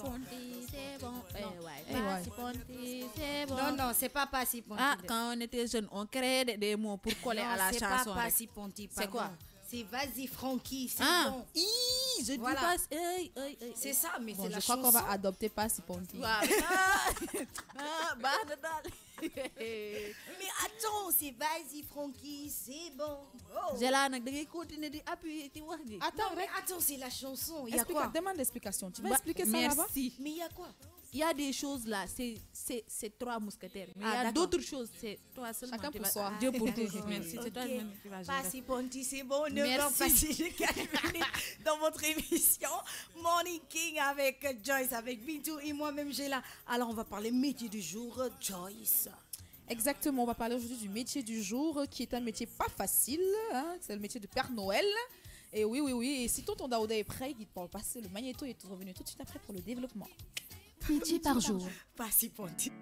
Ponty, c'est bon. Ouais, ouais. Ponty, c'est bon. Non, non, c'est pas Passi Ponty. Ah, quand on était jeune, on créait des mots pour coller non, à la c'est chanson. pas Passi Ponty, C'est quoi? C'est Vas-y Francky, c'est Ah, bon. je dis Voilà. pas. C'est ça, mais Bon, c'est la je crois chanson. qu'on va adopter pas si Ponty. Mais attends, c'est Vas-y Francky, c'est bon. Oh. J'ai là, nag, da ngay continuer di appuyer ci wax ji. Attends, Mais attends, c'est la chanson. Il y a explique, quoi? demande l'explication. Tu vas Bah, expliquer ça là-bas? merci. Mais il y a quoi? Il y a des choses là, c'est trois mousquetaires. Mais il y Ah, a d'accord. d'autres choses, c'est toi seulement. Chacun qui pour vas- soi. Dieu pour tous. Merci, c'est toi Ok. même qui vas gérer. Passi Ponty, c'est bon. 9 Merci. heures passées de 4 minutes dans votre émission Morning King avec Joyce, avec Bintou et moi-même j'ai là. Alors on va parler métier du jour, Joyce. Exactement, on va parler aujourd'hui du métier du jour qui est un métier pas facile, hein, c'est le métier de Père Noël. Et oui, et si tonton Daouda est prêt, il peut passer le magnéto et est revenu tout de suite après pour le développement. Métier par jour. Passi Ponty.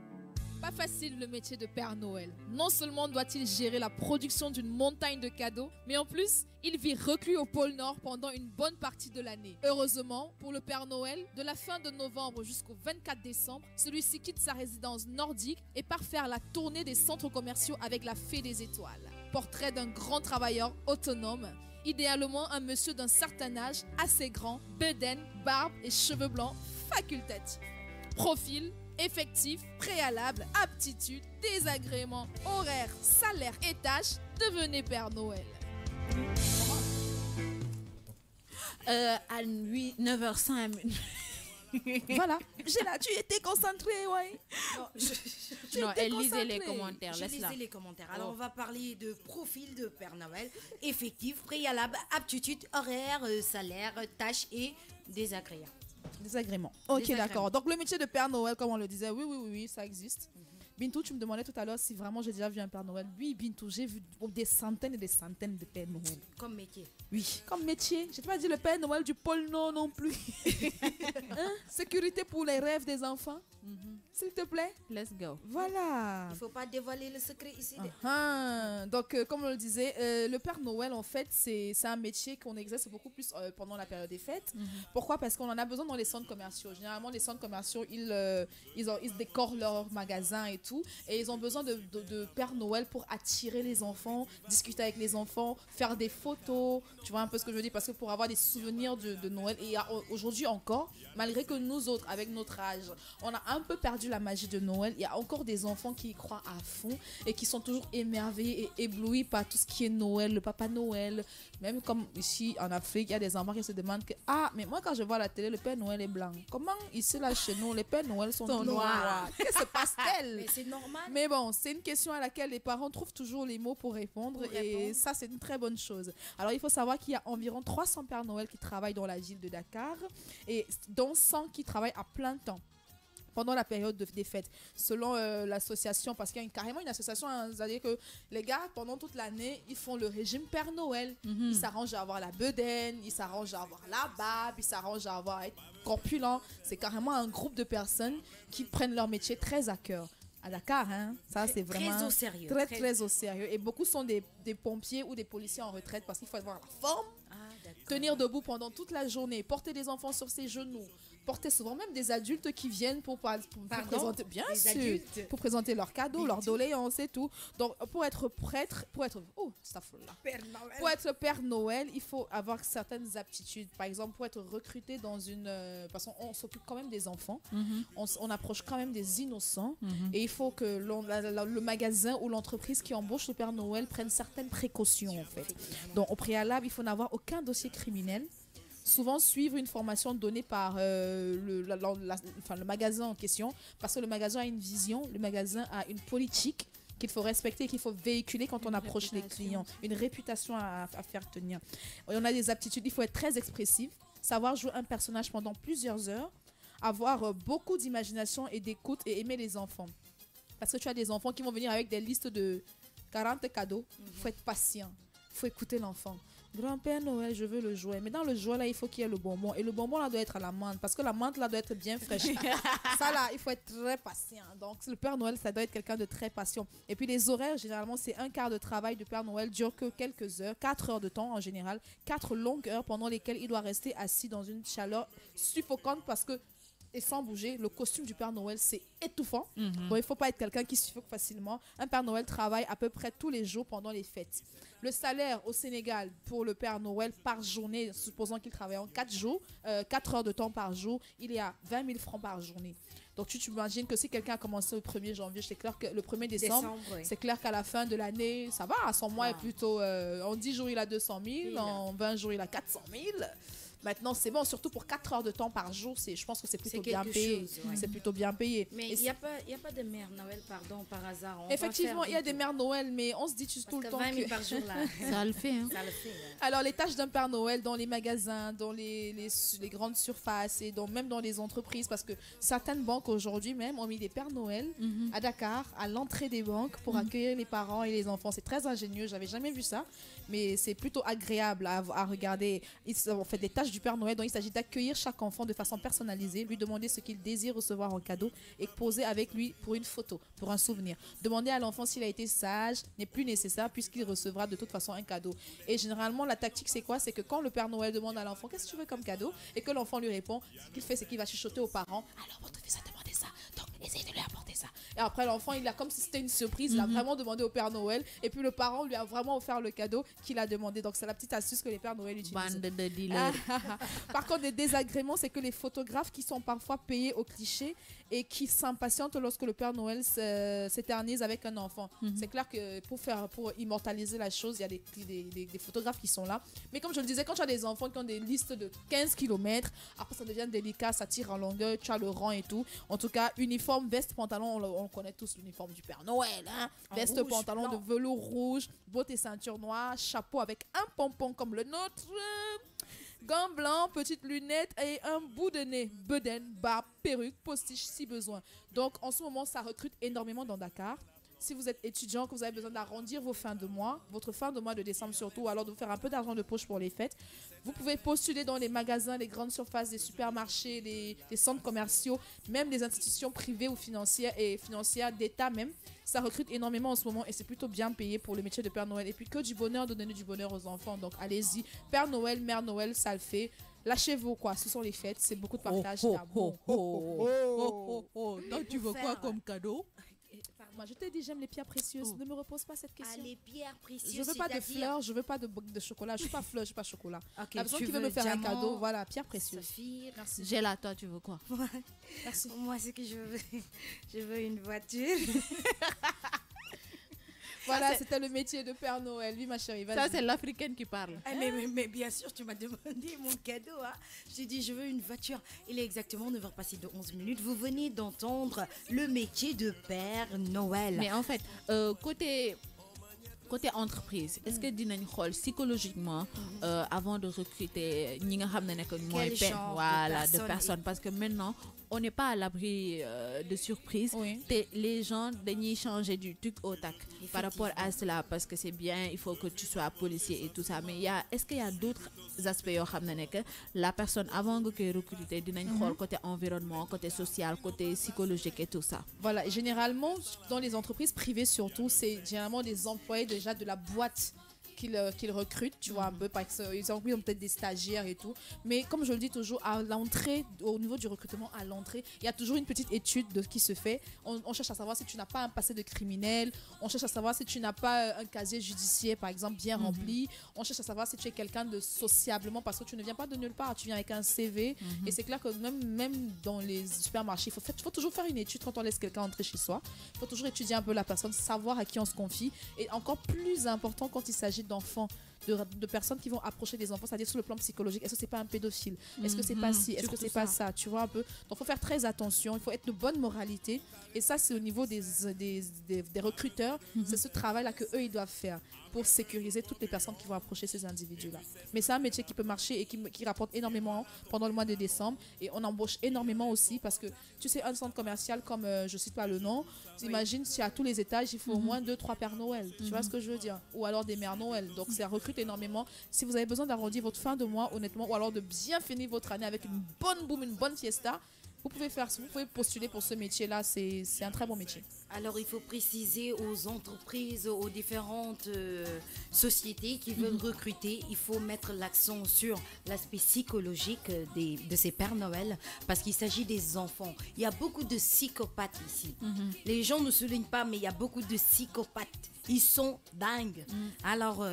Pas facile le métier de Père Noël. Non seulement doit-il gérer la production d'une montagne de cadeaux, mais en plus, il vit reclus au pôle Nord pendant une bonne partie de l'année. Heureusement, pour le Père Noël, de la fin de novembre jusqu'au 24 décembre, celui-ci quitte sa résidence nordique et part faire la tournée des centres commerciaux avec la Fée des Étoiles. Portrait d'un grand travailleur autonome, idéalement un monsieur d'un certain âge, assez grand, bedaine, barbe et cheveux blancs facultatifs. Profil, effectif, préalable, aptitude, désagrément, horaire, salaire et tâches, devenez Père Noël. À 9h05. Voilà, j'ai là, tu étais concentré, ouais. Non, Non, elle lisait les concentrée. commentaires, je laisse-la. lisais les commentaires. Alors on va parler de profil de Père Noël, effectif, préalable, aptitude, horaire, salaire, tâches et désagréable. Désagrément. Ok, Désagrément. d'accord. Donc le métier de Père Noël, comme on le disait, oui, ça existe. Bintou, tu me demandais tout à l'heure si vraiment j'ai déjà vu un Père Noël. Oui, Bintou, j'ai vu des centaines et des centaines de Père Noël. Comme métier. Oui, comme métier. Je t'ai pas dit le Père Noël du pôle Nord non plus. Hein? Sécurité pour les rêves des enfants. S'il te plaît. Let's go. Voilà. Il faut pas dévoiler le secret ici. Donc, comme on le disait, le Père Noël, en fait, c'est un métier qu'on exerce beaucoup plus pendant la période des fêtes. Pourquoi? Parce qu'on en a besoin dans les centres commerciaux. Généralement, les centres commerciaux, ils décorent leurs magasins et tout. Et ils ont besoin de Père Noël pour attirer les enfants, discuter avec les enfants, faire des photos. Tu vois un peu ce que je veux dire? Parce que pour avoir des souvenirs de Noël, et aujourd'hui encore, malgré que nous autres, avec notre âge, on a un peu perdu la magie de Noël, il y a encore des enfants qui y croient à fond et qui sont toujours émerveillés et éblouis par tout ce qui est Noël, le Papa Noël. Même comme ici en Afrique, il y a des enfants qui se demandent que mais moi quand je vois la télé, le Père Noël est blanc. Comment ici là chez nous, les Pères Noël sont noirs? Qu'est-ce qui se passe-t-il? Mais c'est normal. Mais bon, c'est une question à laquelle les parents trouvent toujours les mots pour répondre, et ça c'est une très bonne chose. Alors il faut savoir qu'il y a environ 300 Pères Noël qui travaillent dans la ville de Dakar et dont 100 qui travaillent à plein temps pendant la période des fêtes, selon l'association, parce qu'il y a carrément une association, hein, c'est-à-dire que les gars, pendant toute l'année, ils font le régime Père Noël. Ils s'arrangent à avoir la bedaine, ils s'arrangent à avoir la barbe, ils s'arrangent à être corpulents. C'est carrément un groupe de personnes qui prennent leur métier très à cœur. À Dakar, hein, ça c'est vraiment Très au sérieux. très au sérieux. Et beaucoup sont des pompiers ou des policiers en retraite parce qu'il faut avoir la forme, tenir debout pendant toute la journée, porter des enfants sur ses genoux, porter souvent même des adultes qui viennent pour présenter, bien les sûr, adultes. pour présenter leurs cadeaux, leurs doléances et tout. Donc pour être prêtre, pour être Père Noël, il faut avoir certaines aptitudes. Par exemple, pour être recruté dans une, parce qu'on s'occupe quand même des enfants, on approche quand même des innocents, et il faut que le magasin ou l'entreprise qui embauche le Père Noël prenne certaines précautions en fait. Donc au préalable, il faut n'avoir aucun dossier criminel. Souvent suivre une formation donnée par le magasin en question, parce que le magasin a une vision, le magasin a une politique qu'il faut respecter et qu'il faut véhiculer quand on approche les clients. Une réputation à faire tenir. Et on a des aptitudes, il faut être très expressif, savoir jouer un personnage pendant plusieurs heures, avoir beaucoup d'imagination et d'écoute et aimer les enfants. Parce que tu as des enfants qui vont venir avec des listes de 40 cadeaux. Il faut être patient, il faut écouter l'enfant. Grand-père Noël, je veux le jouet. Mais dans le jouet, là, il faut qu'il y ait le bonbon. Et le bonbon, là, doit être à la menthe. Parce que la menthe, là, doit être bien fraîche. Ça, là, il faut être très patient. Donc, le Père Noël, ça doit être quelqu'un de très patient. Et puis, les horaires, généralement, c'est un quart de travail du Père Noël. Dure que quelques heures. 4 heures de temps, en général. 4 longues heures pendant lesquelles il doit rester assis dans une chaleur suffocante parce que et sans bouger, le costume du Père Noël, c'est étouffant. Bon, il ne faut pas être quelqu'un qui suffoque facilement. Un Père Noël travaille à peu près tous les jours pendant les fêtes. Le salaire au Sénégal pour le Père Noël par journée, supposons qu'il travaille en 4 jours, 4 heures de temps par jour, il est à 20 000 francs par journée. Donc tu t'imagines que si quelqu'un a commencé au 1er janvier, c'est clair que le 1er décembre, oui. c'est clair qu'à la fin de l'année, ça va, son mois est plutôt, en 10 jours il a 200 000, en 20 jours il a 400 000. Maintenant, c'est bon, surtout pour 4 heures de temps par jour, je pense que c'est plutôt bien payé. C'est plutôt bien payé. Mais il n'y a pas de mère Noël, pardon, par hasard. Effectivement, il y a des mères Noël, mais on se dit tout le temps 20 000 par jour, là. Ça le fait. Hein. Ça le fait. Alors, les tâches d'un Père Noël dans les magasins, dans les grandes surfaces et même dans les entreprises, parce que certaines banques aujourd'hui même ont mis des Pères Noël à Dakar, à l'entrée des banques, pour accueillir les parents et les enfants. C'est très ingénieux, j'avais jamais vu ça, mais c'est plutôt agréable à regarder. Ils ont fait des tâches du Père Noël, dont il s'agit d'accueillir chaque enfant de façon personnalisée, lui demander ce qu'il désire recevoir en cadeau et poser avec lui pour une photo, pour un souvenir. Demander à l'enfant s'il a été sage n'est plus nécessaire puisqu'il recevra de toute façon un cadeau. Et généralement, la tactique, c'est quoi? C'est que quand le Père Noël demande à l'enfant qu'est-ce que tu veux comme cadeau et que l'enfant lui répond, ce qu'il fait, c'est qu'il va chuchoter aux parents, alors votre fils a demandé ça, donc essayez de lui apporter ça. Et après, l'enfant, il a comme si c'était une surprise, il a vraiment demandé au Père Noël et puis le parent lui a vraiment offert le cadeau qu'il a demandé. Donc c'est la petite astuce que les Pères Noël utilisent. Bande de dealers. Par contre, des désagréments, c'est que les photographes qui sont parfois payés au cliché et qui s'impatientent lorsque le Père Noël s'éternise avec un enfant. C'est clair que pour immortaliser la chose, il y a des photographes qui sont là. Mais comme je le disais, quand tu as des enfants qui ont des listes de 15 km, après ça devient délicat, ça tire en longueur, tu as le rang et tout. En tout cas, uniforme, veste, pantalon, on connaît tous l'uniforme du Père Noël. Hein? Veste, rouge, pantalon blanc. de velours rouge, bottes et ceinture noire, chapeau avec un pompon comme le nôtre. Gants blancs, petites lunettes et un bout de nez, bedaine, barbe, perruque, postiche si besoin. Donc en ce moment, ça recrute énormément dans Dakar. Si vous êtes étudiant, que vous avez besoin d'arrondir vos fins de mois, votre fin de mois de décembre surtout, ou alors de vous faire un peu d'argent de poche pour les fêtes, vous pouvez postuler dans les magasins, les grandes surfaces, les supermarchés, les centres commerciaux, même les institutions privées ou financières et financières d'État même. Ça recrute énormément en ce moment et c'est plutôt bien payé pour le métier de Père Noël. Et puis que du bonheur, de donner du bonheur aux enfants. Donc allez-y, Père Noël, Mère Noël, ça le fait. Lâchez-vous quoi, ce sont les fêtes, c'est beaucoup de partage. Donc tu veux quoi comme cadeau? Moi, je t'ai dit, j'aime les pierres précieuses. Ne me repose pas cette question. Les pierres précieuses. Je veux pas de c'est-à-dire- fleurs, je veux pas de chocolat. Je veux pas fleurs, je veux pas chocolat. Ok, La personne tu qui veut veux me faire un diamant, cadeau, voilà, pierre précieuse. saphir. Merci. J'ai là, toi, tu veux quoi? Merci. Moi, ce que je veux, je veux une voiture. Voilà, c'était le métier de Père Noël. Oui, ma chérie, vas-y. Ça, c'est l'africaine qui parle. Ah, mais bien sûr, tu m'as demandé mon cadeau. Hein. J'ai dit, je veux une voiture. Il est exactement 9h passées de 11 minutes. Vous venez d'entendre le métier de Père Noël. Mais en fait, côté entreprise, est-ce que dinañ xool psychologiquement avant de recruter ñi nga xam ne nekk mooy Quel genre de de personnes parce que maintenant on n'est pas à l'abri de surprises. Oui. Les gens dañuy changer du tuc au tac par rapport à cela parce que c'est bien, il faut que tu sois policier et tout ça, mais est-ce qu'il y a d'autres aspects yoo xam ne que la personne avant nga koy recruter dinañ xool côté environnement, côté social, côté psychologique et tout ça. Voilà, et généralement, dans les entreprises privées surtout, c'est généralement des employés déjà de la boîte qu'ils recrutent, tu vois, un peu, parce qu'ils ont peut-être des stagiaires et tout. Mais comme je le dis toujours, à l'entrée, au niveau du recrutement, à l'entrée, il y a toujours une petite étude qui se fait. On cherche à savoir si tu n'as pas un passé de criminel, on cherche à savoir si tu n'as pas un casier judiciaire, par exemple, bien rempli, on cherche à savoir si tu es quelqu'un de sociablement, parce que tu ne viens pas de nulle part, tu viens avec un CV. Et c'est clair que même dans les supermarchés, il faut toujours faire une étude quand on laisse quelqu'un entrer chez soi. Il faut toujours étudier un peu la personne, savoir à qui on se confie. Et encore plus important quand il s'agit d'enfants, de personnes qui vont approcher des enfants, c'est-à-dire sur le plan psychologique. Est-ce que c'est pas un pédophile? Est-ce que c'est pas ci? Est-ce que c'est pas ça? Tu vois un peu. Donc il faut faire très attention, il faut être de bonne moralité. Et ça, c'est au niveau des recruteurs. C'est ce travail-là que eux ils doivent faire pour sécuriser toutes les personnes qui vont approcher ces individus-là. Mais c'est un métier qui peut marcher et qui rapporte énormément pendant le mois de décembre. Et on embauche énormément aussi parce que, tu sais, un centre commercial comme, je cite pas le nom, t'imagines, si à tous les étages, il faut au moins 2-3 Pères Noël. Tu vois ce que je veux dire? Ou alors des Mères Noël. Donc ça recrute énormément. Si vous avez besoin d'arrondir votre fin de mois, honnêtement, ou alors de bien finir votre année avec une bonne boum, une bonne fiesta, vous pouvez postuler pour ce métier-là. C'est un très bon métier. Alors, il faut préciser aux entreprises, aux différentes sociétés qui veulent recruter, il faut mettre l'accent sur l'aspect psychologique de ces Pères Noël parce qu'il s'agit des enfants. Il y a beaucoup de psychopathes ici. Les gens ne soulignent pas, mais il y a beaucoup de psychopathes. Ils sont dingues. Alors,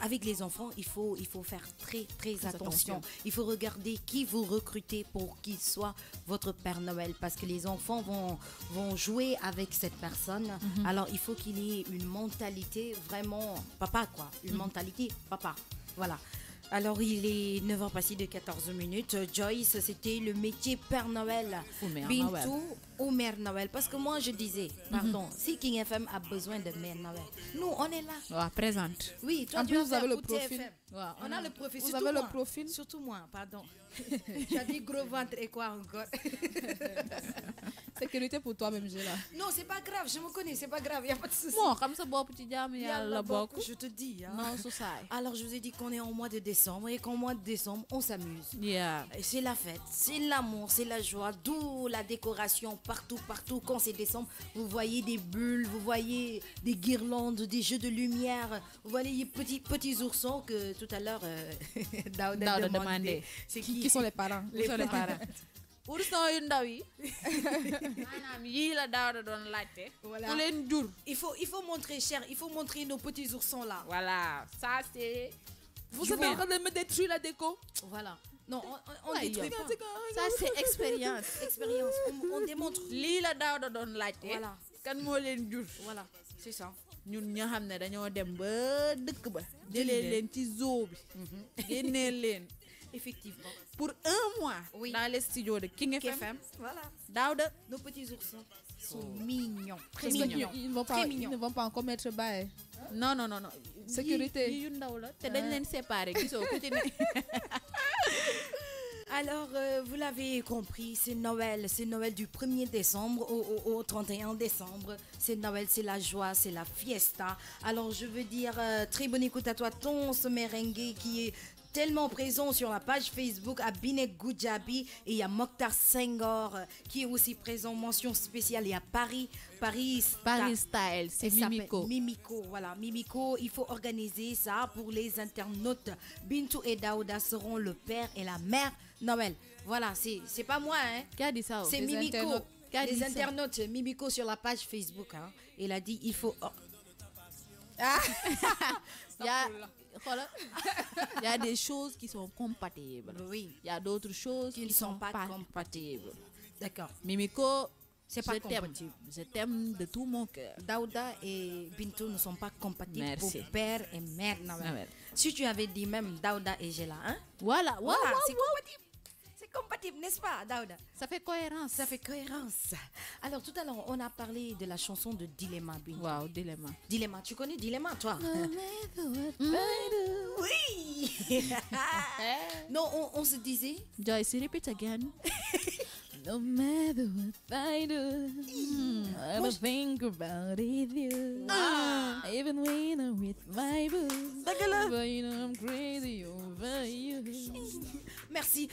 avec les enfants, il faut faire très attention. Il faut regarder qui vous recrutez pour qu'il soit votre Père Noël parce que les enfants vont jouer avec cette personne. Alors, il faut qu'il ait une mentalité vraiment papa, quoi. Une mentalité papa. Voilà. Alors, il est 9h passé de 14 minutes. Joyce, c'était le métier Père Noël. Ou Mère Bintou Noël. ou Mère Noël. Parce que moi, je disais, pardon, si King FM a besoin de Mère Noël, nous, on est là. Ouais, présente. Oui, toi, En tu plus, vas vous faire avez le pour profil. TFM. Ouais, On a le profil. Vous surtout avez le moi. profil. Surtout moi, pardon. J'ai dit gros ventre et quoi encore? Sécurité pour toi-même, j'ai là. Non, c'est pas grave, je me connais, c'est pas grave, il n'y a pas de souci. Bon, comme ça, bon petit diable, il y a Yalla la bokk, boque. je te dis. Hein. Non, c'est ça. Alors, je vous ai dit qu'on est en mois de décembre et qu'en mois de décembre, on s'amuse. Yeah. Et c'est la fête, c'est l'amour, c'est la joie, d'où la décoration partout. Quand c'est décembre, vous voyez des bulles, vous voyez des guirlandes, des jeux de lumière, vous voyez les petits oursons que tout à l'heure Daouda Daouda demandait. demandait. C'est Qui sont les parents? Où sont les parents? Ourson yu ndaw yi maanaam yii la Daouda doon laajte. Voilà. Ku leen jur. Il faut montrer, cher, il faut montrer nos petits oursons là. Voilà, ça c'est. Vous êtes en train de me détruire la déco? Voilà. Non, on Ouais, détruit pas. Ça c'est expérience. Expérience, on démontre. Lii la Daouda doon laajte. Voilà. Kan moo leen jur. Voilà, c'est ça. ñun ñoo xam ne dañoo dem ba dëkk ba. jëlee leen ci zoo bi. génnee leen. Effectivement. Pour un mois. Oui. Dans les studios de King FM. KFM. Voilà. Daouda. Nos petits oursons sont mignons. Très J'espère mignons. qu'ils ne Très mignons. vont pas encore mettre bail. non. Sécurité. Yii yu ndaw la te dañ leen séparé gisoo ku ci ne. Alors, vous l'avez compris, c'est Noël du 1er décembre au 31 décembre. C'est Noël, c'est la joie, c'est la fiesta. Alors, je veux dire, très bonne écoute à toi, ce merengue qui est tellement présent sur la page Facebook à Binek Goujabi et il y a Mokhtar Senghor qui est aussi présent, mention spéciale, il y a Paris Style, c'est elle s'appelle Mimiko. Mimiko, voilà. Mimiko, il faut organiser ça pour les internautes. Bintou et Daouda seront le père et la mère Noël. Voilà, c'est pas moi, hein. Qui a dit ça? C'est Les Mimiko. internautes. Qui a dit Les ça? internautes, Mimiko sur la page Facebook. Hein. Il a dit, il faut... Il y a, voilà. Il y a des choses qui sont compatibles. Oui, Il y a d'autres choses qui ne sont pas compatibles. D'accord. Mimiko, C'est pas je t'aime. compatible. Je t'aime de tout mon cœur. Daouda et Bintou ne sont pas compatibles Merci. pour père et mère Noël. Noël. Si tu avais dit même Daouda et Gela, hein? Voilà, Voilà, voilà. c'est compatible. C'est compatible, n'est-ce pas, Daouda? Ça fait cohérence. Ça fait cohérence. Alors, tout à l'heure, on a parlé de la chanson de Dilemma, Bintou. Wow, dilemma. Dilemma, tu connais Dilemma, toi? Oui. Non, on se disait. Joyce, repeat again. No matter what I do, I don't think about it. You. Even when I'm with my boo, but you know I'm crazy over you. Merci